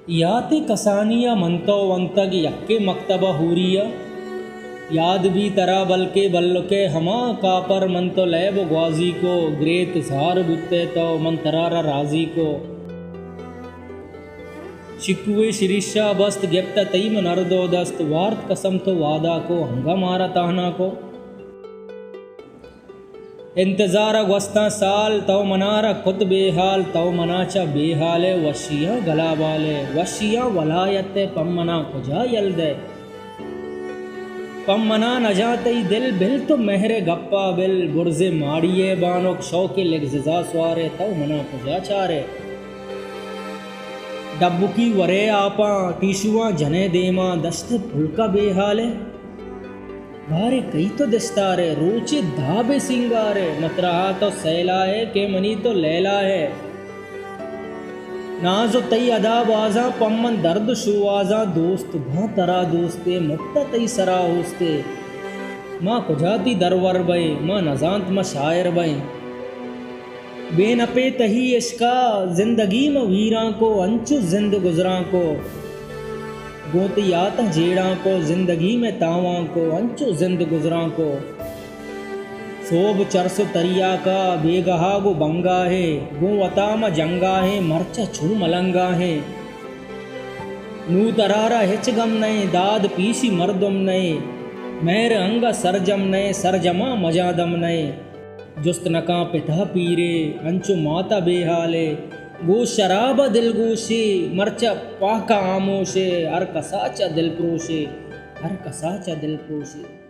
याति कसानिया मंतो वंतग यक्के मक्तबा हूरिया याद भी तरा बल्के बल्के हमा कापर मंतो लैब ग्वाजी को ग्रेत सार बुत्ते तो मन तरारा राजी को शिकुए शिरीषा बस्त गिप्त तईम नरदो दस्त वार्त कसम तो वादा को हंगा मारा ताहना को इंतज़ार वस्ता साल तव मनारा खुद बेहाल तव मनाचा बेहाले वशिया गला बाले वशिया वलायत पम्मना खुजा यल्दे पम्मना न जाते दिल बिल तो महरे गप्पा बिल बुर्जे माड़िए बानोक शौके लिगजा स्वारे तव मना खुजा चारे डब्बू की वरे आपा टीशुआ जने देमा दस्त फुलका बेहाले भारे कई तो दस्तारे रोचे धाबे सिंगारे मत रहा तो सैला है के मनी तो लैला है नाजो तई अदा बाजा पम्मन दर्द शुआजा दोस्त भा तरा दोस्ते मुक्ता तई सरा होस्ते माँ कुजाती दरवर बई माँ नजांत माँ शायर बई बेनपे तही इश्का जिंदगी में वीरा को अंचु जिंद गुजरा को गोतियात जेड़ा को जिंदगी में तावा को अंचो जिंद गुजरा को सोब चरसो तरिया का बेगहा गो बंगा है गो वतामा जंगा है मरचा छू मलंगा है नू तरारा हिच गम नए दाद पीसी मर्दम नए मेर अंगा सरजम नए सरजमा मजादम नए जुस्त नका पिता पीरे अंचो माता बेहाले गो शराब दिल गोशे मरचा पाका आमोशे हर कसाचा दिल प्रोशे हर कसाचा दिल प्रोशे।